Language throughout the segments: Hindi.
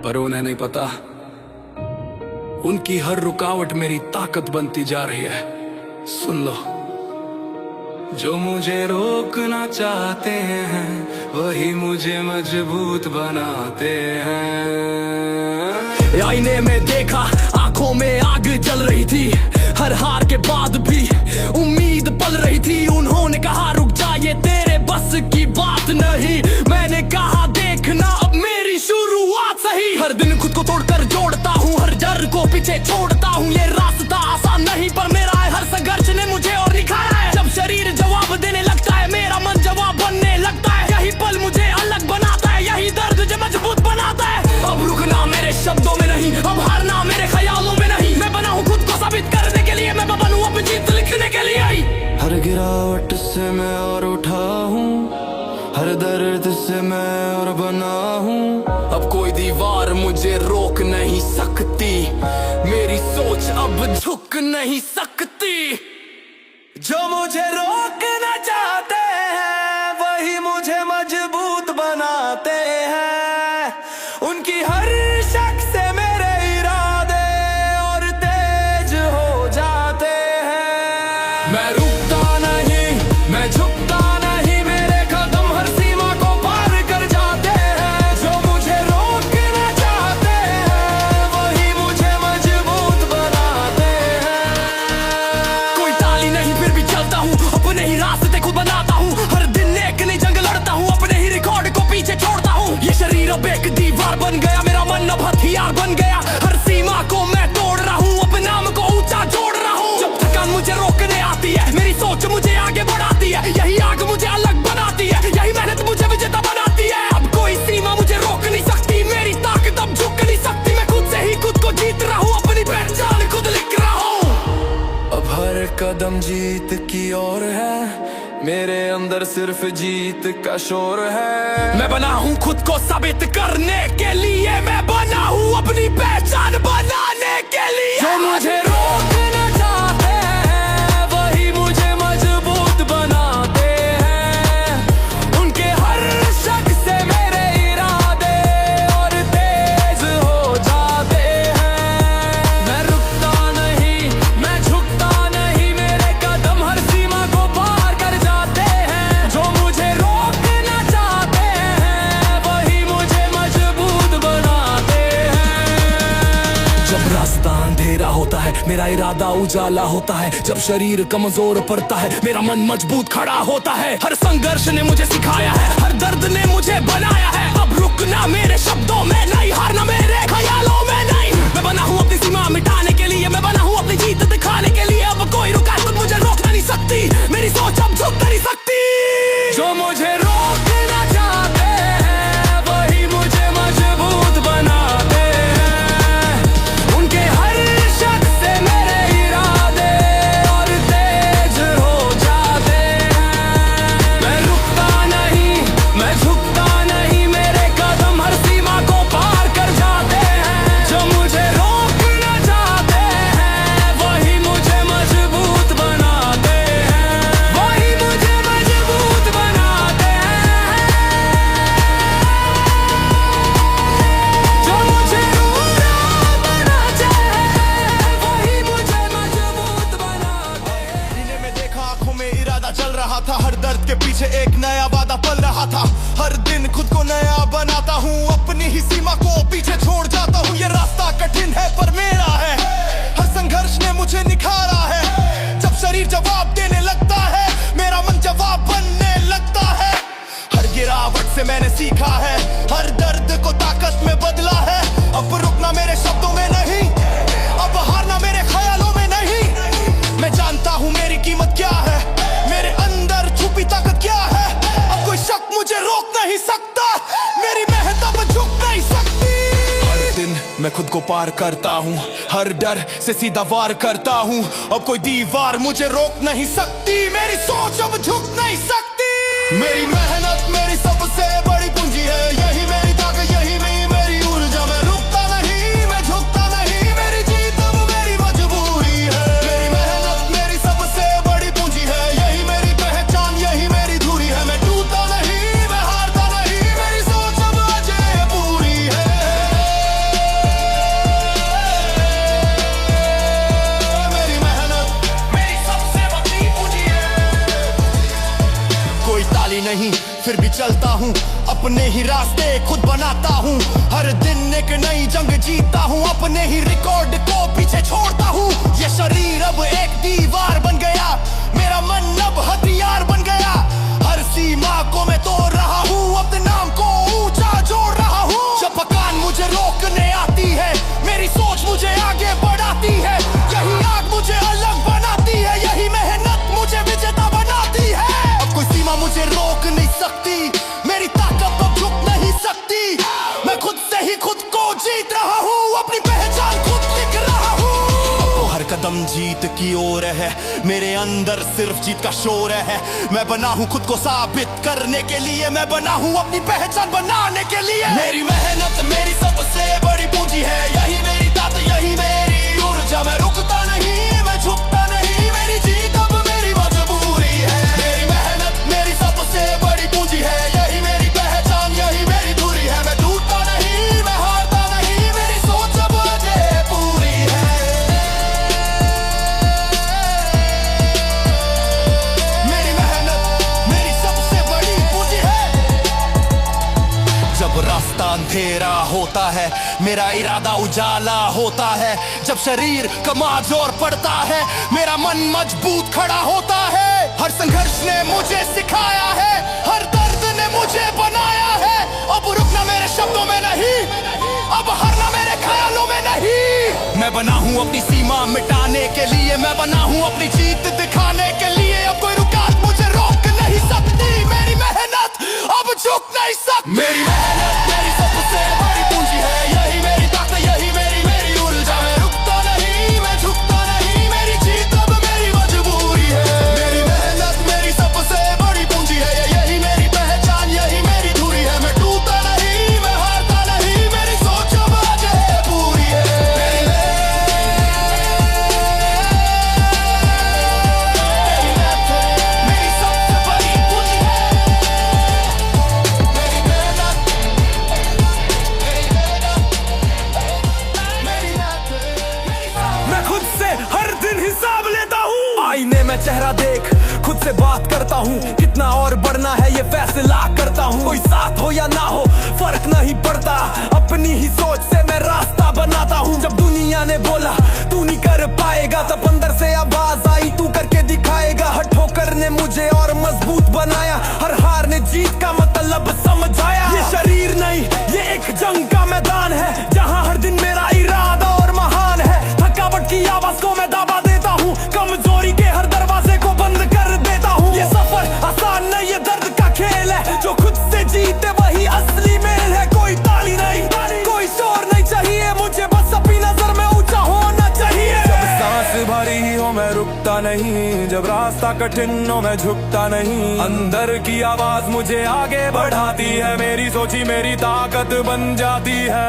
पर उन्हें नहीं पता उनकी हर रुकावट मेरी ताकत बनती जा रही है। सुन लो, जो मुझे रोकना चाहते हैं वही मुझे मजबूत बनाते हैं। आईने में देखा, आंखों में आग जल रही थी, हर हार के बाद भी उम्मीद पल रही थी। उन्होंने कहा रुक जा, ये तेरे बस की बात नहीं। मैंने कहा देखना अब मेरी शुरुआत सही। हर दिन खुद को तोड़कर जोड़ता हूँ, हर डर को पीछे छोड़ता हूँ। ये रास्ता आसान नहीं पर मेरा है, हर संघर्ष ने मुझे और निखारा है। जब शरीर जवाब देने लगता है, मेरा मन जवाब बनने लगता है। यही पल मुझे अलग बनाता है, यही दर्द मुझे मजबूत बनाता है। अब रुकना मेरे शब्दों में नहीं, अब हारना मेरे ख्यालों में नहीं। मैं बना हूँ खुद को साबित करने के लिए, मैं बनूं अपनी जीत लिखने के लिए। हर गिरावट से मैं और उठा हूँ, हर दर्द से मैं और बना हूँ। अब कोई दीवार मुझे रोक नहीं सकती, मेरी सोच अब झुक नहीं सकती। जो मुझे रोकना चाहते हैं वही मुझे मजबूत बनाते हैं। उनकी हर शख्स से मेरे इरादे और तेज हो जाते हैं। मैं रुकता नहीं, मैं झुकता नहीं, मेरे कदम हर सीमा को पार कर जाते हैं। जो मुझे रोकना चाहते हैं वही मुझे मजबूत बनाते हैं। कोई ताली नहीं फिर भी चलता हूँ, अपने ही रास्ते खुद बनाता हूँ। हर दिन एक नई जंग लड़ता हूँ, अपने ही रिकॉर्ड को पीछे छोड़ता हूँ। ये शरीर अब एक दीवार बन गया, मेरा मन अब हथियार बन गया। हर सीमा को मैं तोड़ रहा हूँ, अपने नाम को ऊंचा जोड़ रहा हूँ। जब थकान मुझे रोकने आती है, मेरी सोच मुझे आगे बढ़ाती है। यही आग मुझे अलग बनाती है, यही मेहनत मुझे विजेता बनाती है। अब कोई सीमा मुझे रोक नहीं सकती, मेरी ताकत अब झुक नहीं सकती। मैं खुद से ही खुद को जीत रहा हूँ, अपनी पहचान खुद लिख रहा हूँ। अब हर कदम जीत की ओर है, मेरे अंदर सिर्फ जीत का शोर है। मैं बना हूँ खुद को साबित करने के लिए, मैं बना हूँ अपनी पहचान बनाने के लिए। जो मुझे रोकना चाहते हैं वही मुझे मजबूत बनाते हैं। उनके हर शख्स से मेरे इरादे और तेज हो जाते हैं। मैं रुकता नहीं, मैं झुकता नहीं, मेरे कदम हर सीमा को पार कर जाते हैं। जो मुझे रोकना चाहते हैं वही मुझे मजबूत बनाते हैं। जब रास्ता अंधेरा होता है, मेरा इरादा उजाला होता है। जब शरीर कमजोर पड़ता है, मेरा मन मजबूत खड़ा होता है। हर संघर्ष ने मुझे सिखाया है, हर दर्द ने मुझे बनाया है। अब रुकना मेरे शब्दों में नहीं, हारना मेरे ख्यालों में नहीं। मैं बना हूँ अपनी सीमा मिटाने के लिए, मैं बना हूँ अपनी जीत दिखाने के लिए। अब कोई रुकावट मुझे रोक नहीं सकती, मेरी सोच अब झुक नहीं सकती। जो मुझे रोकना चाहते हैं वही मुझे मजबूत बनाते हैं। उनके हर शख्स से मेरे इरादे और तेज हो जाते हैं। मैं रुकता नहीं, मैं झुकता नहीं, मेरे कदम हर सीमा को पार कर जाते हैं। जो मुझे रोकना चाहते हैं वही मुझे मजबूत बनाते हैं, वही मुझे मजबूत बनाते हैं। जो मुझे रोकना चाहे वही मुझे मजबूत बनाते हैं। सीने में देखा, आंखों में इरादा चल रहा था। हर दर्द के पीछे एक नया वादा पल रहा था। हर दिन खुद को नया बनाता हूँ, अपनी ही सीमा को पीछे छोड़ जाता हूँ। ये रास्ता कठिन है पर मेरा है, हर संघर्ष ने मुझे निखारा है। जब शरीर जवाब देने लगता है, मेरा मन जवाब बनने लगता है। हर गिरावट से मैंने सीखा है, हर दर्द को ताकत में बदला है। अब रुकना मेरे शब्दों में नहीं, अब हारना मेरे ख्यालों में नहीं। मैं जानता हूँ मेरी कीमत क्या है, मेरे अंदर छुपी ताकत क्या है। अब कोई शक मुझे रोक नहीं सकता, मेरी मेहनत अब झुक नहीं सकती। हर दिन मैं खुद को पार करता हूँ, हर डर से सीधा वार करता हूँ। अब कोई दीवार मुझे रोक नहीं सकती, मेरी सोच अब झुक नहीं सकती। मेरी मेहनत मेरी सबसे बड़ी पूंजी है, यही मेरी ताकत, यही मेरी ऊर्जा। मैं रुकता नहीं, मैं झुकता नहीं, मेरी जीत अब मेरी मजबूरी है। मेरी मेहनत मेरी सबसे बड़ी पूंजी है, यही मेरी पहचान, यही मेरी धुरी है। मैं टूटता नहीं, मैं हारता नहीं, मेरी सोच अब अजय पूरी है। फिर भी चलता हूँ अपने ही रास्ते खुद बनाता हूँ हर दिन एक नई जंग जीतता हूँ अपने ही रिकॉर्ड को पीछे छोड़ता हूँ ये शरीर अब एक दीवार बन गया मेरा मन अब हथियार बन गया हर सीमा को मैं तोड़ रहा हूँ अपने नाम को ऊंचा जोड़ रहा हूँ जब थकान मुझे रोकने आती है मेरी सोच मुझे आगे बढ़ाती है यही आग मुझे अलग बनाती है यही मेहनत मुझे विजेता बनाती है अब कोई सीमा मुझे रोक नहीं सकती मेरी ताकत अब झुक नहीं सकती मैं खुद से ही खुद को जीत रहा हूँ अपनी पहचान खुद लिख रहा हूँ अब तो हर कदम जीत की ओर है मेरे अंदर सिर्फ जीत का शोर है मैं बना हूँ खुद को साबित करने के लिए मैं बना हूँ अपनी पहचान बनाने के लिए मेरी मेहनत मेरी सबसे बड़ी पूंजी है यही मेरी ताकत यही मेरी ऊर्जा मैं रुकता नहीं मैं झुकता नहीं मेरी जीत अब मेरी मजबूरी है मेरी मेहनत मेरी सबसे बड़ी पूंजी है यही मेरी पहचान यही मेरी दूरी है मैं टूटता नहीं मैं हारता नहीं मेरी सोच अब अजय पूरी है मेरी मेहनत मेरी सबसे बड़ी पूंजी है जब रास्ता अंधेरा होता है मेरा इरादा उजाला होता है जब शरीर कमजोर पड़ता है मेरा मन मजबूत खड़ा होता है हर संघर्ष ने मुझे सिखाया है हर दर्द ने मुझे बनाया है अब रुकना मेरे शब्दों में नहीं अब हारना मेरे ख्यालों में नहीं मैं बना हूँ अपनी सीमा मिटाने के लिए मैं बना हूँ अपनी जीत दिखाने के लिए अब कोई रुकावट मुझे रोक नहीं सकती मेरी मेहनत अब झुक नहीं सकती मेरी मेहनत मेरी सबसे बड़ी पूंजी है यही मेरी ताकत यही मेरी ऊर्जा मैं रुकता नहीं मैं झुकता नहीं मेरी जीत अब मेरी मजबूरी है मेरी मेहनत मेरी सबसे बड़ी पूंजी है यही मेरी पहचान यही मेरी दूरी है मैं टूटता नहीं मैं हारता नहीं मेरी सोच अब अजय पूरी है मेरी सबसे बड़ी पूंजी है मैं खुद से हर दिन हिसाब लेता हूँ आईने में चेहरा देख खुद से बात करता हूँ कितना और बढ़ना है ये फैसला करता हूँ कोई साथ हो या ना हो फर्क नहीं पड़ता अपनी ही सोच से मैं रास्ता बनाता हूँ जब दुनिया ने बोला तू नहीं कर पाएगा तब अंदर से आवाज आई तू करके दिखाएगा हर ठोकर ने मुझे और मजबूत बनाया हर हार ने जीत का मतलब समझाया ये शरीर नहीं ये एक जंग का मैदान है जहाँ हर दिन मेरा इरादा और महान है थकावट की आवाज को मैं दबा देता हूँ कमजोरी के हर दरवाजे को बंद कर देता हूँ ये सफर आसान नहीं ये दर्द का खेल है जो खुद से जीते वही असली मेल है कोई ताली नहीं कोई शोर नहीं चाहिए मुझे बस अपनी नजर में ऊंचा होना चाहिए जब सांस भारी हो मैं रुकता नहीं जब रास्ता कठिन हो मैं झुकता नहीं अंदर की आवाज मुझे आगे बढ़ाती है मेरी सोची मेरी ताकत बन जाती है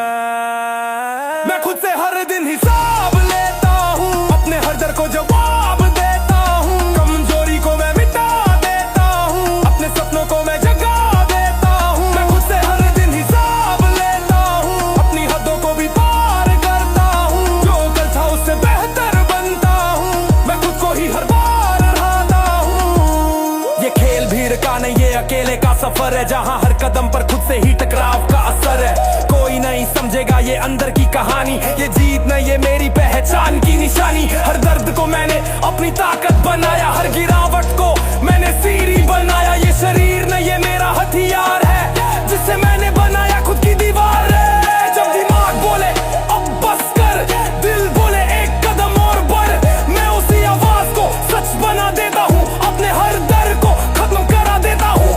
मैं खुद से हर दिन हिसाब लेता हूँ अपने हर डर को जवाब देता हूँ कमजोरी को मैं मिटा देता हूँ अपने सपनों को मैं जगा देता हूँ मैं खुद से हर दिन हिसाब लेता हूँ अपनी हदों को भी पार करता हूँ जो कल था उससे बेहतर बनता हूँ मैं खुद को ही हर बार हराता हूँ ये खेल भीड़ का नहीं ये अकेले का सफर है जहाँ हर कदम पर खुद से ही टकराव का असर है कोई नहीं समझेगा ये अंदर की कहानी ये जीत नहीं ये मेरी पहचान की निशानी हर दर्द को मैंने अपनी ताकत बनाया हर गिरावट को मैंने सीढ़ी बनाया ये शरीर नहीं ये मेरा हथियार है जिससे मैंने बनाया खुद की दीवार है जब दिमाग बोले अब बस कर दिल बोले एक कदम और बढ़ मैं उसी आवाज को सच बना देता हूँ अपने हर डर को खत्म करा देता हूँ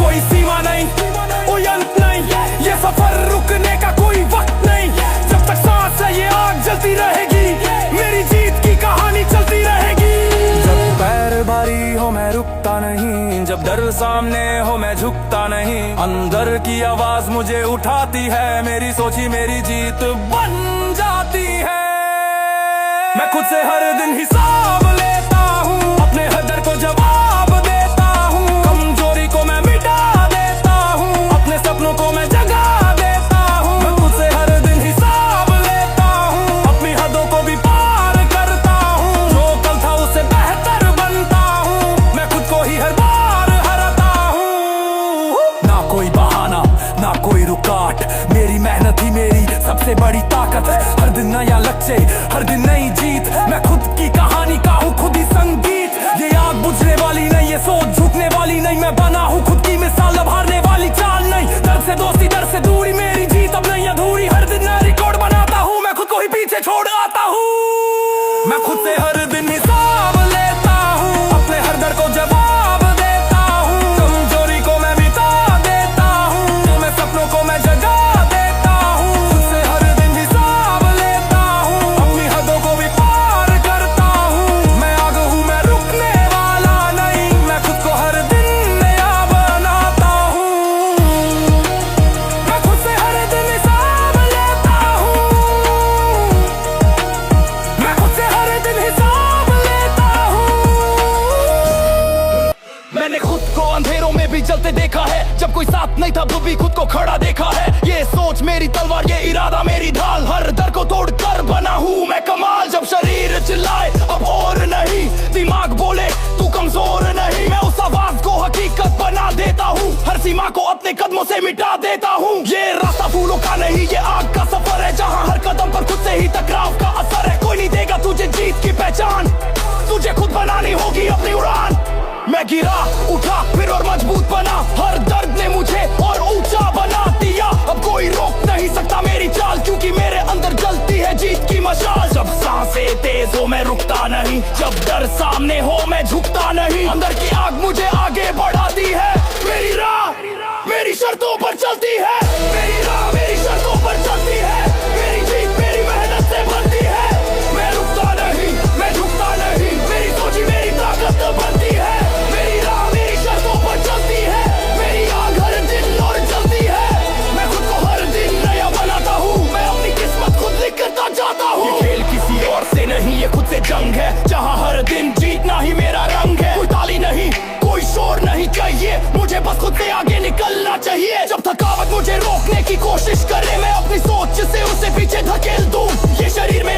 कोई सीमा नहीं कोई अंत नहीं ये सफर रुकने का कोई वक्त नहीं जब तक सांस है ये आग जलती रहेगी मेरी जीत की कहानी चलती रहेगी जब पैर भारी हो मैं रुकता नहीं जब डर सामने हो मैं झुकता नहीं अंदर की आवाज मुझे उठाती है मेरी सोची मेरी जीत बन जाती है मैं खुद से हर दिन हिसाब लेता हूँ अपने हर डर को जवाब देता हूँ कमजोरी को मैं मिटा देता हूँ अपने सपनों को मैं जगा देता हूँ मैं खुद से हर दिन हिसाब लेता हूँ अपनी हदों को भी पार करता हूँ जो कल था उससे बेहतर बनता हूँ मैं खुद को ही हर बार हराता हूँ नहीं तब भी खुद को खड़ा देखा है। ये सोच मेरी तलवार, ये इरादा मेरी ढाल, हर डर को तोड़ कर बना हूँ मैं कमाल। जब शरीर चिल्लाए अब और नहीं, दिमाग बोले तू कमजोर नहीं, मैं उस आवाज को हकीकत बना देता हूँ, हर सीमा को अपने कदमों से मिटा देता हूँ। ये रास्ता फूलों का नहीं, ये आग का सफर है, जहाँ हर कदम पर खुद से ही टकराव का असर है। कोई नहीं देगा तुझे जीत की पहचान, तुझे खुद बनानी होगी अपनी उड़ान। मैं गिरा उठा फिर और मजबूत बना, हर दर्द ने मुझे और ऊंचा बना दिया। अब कोई रोक नहीं सकता मेरी चाल, क्योंकि मेरे अंदर जलती है जीत की मशाल। जब सांसें तेज हो मैं रुकता नहीं, जब डर सामने हो मैं झुकता नहीं, अंदर की आग मुझे आगे बढ़ाती है। मेरी राह मेरी शर्तों पर चलती है, मेरी राह मेरी शर्तों पर चलती है, मेरी जीत मेरी मेहनत से बनती है। मैं रुकता नहीं, मैं झुकता नहीं, मेरी सोची मेरी ताकत बनती है। मेरी राह मेरी शर्तों पर चलती है, मेरी आग हर दिन और जलती है। मैं खुद को हर दिन नया बनाता हूँ, मैं अपनी किस्मत खुद लिख करता जाता हूँ। ये खेल किसी और से नहीं, ये खुद से जंग है, जहाँ हर दिन जीतना ही मेरा रंग है। कोई ताली नहीं, कोई शोर नहीं चाहिए, मुझे बस खुद से आगे निकलना चाहिए। जब थकावट मुझे रोकने की कोशिश करे, मैं अपनी सोच से उसे पीछे धकेल दूं। ये शरीर में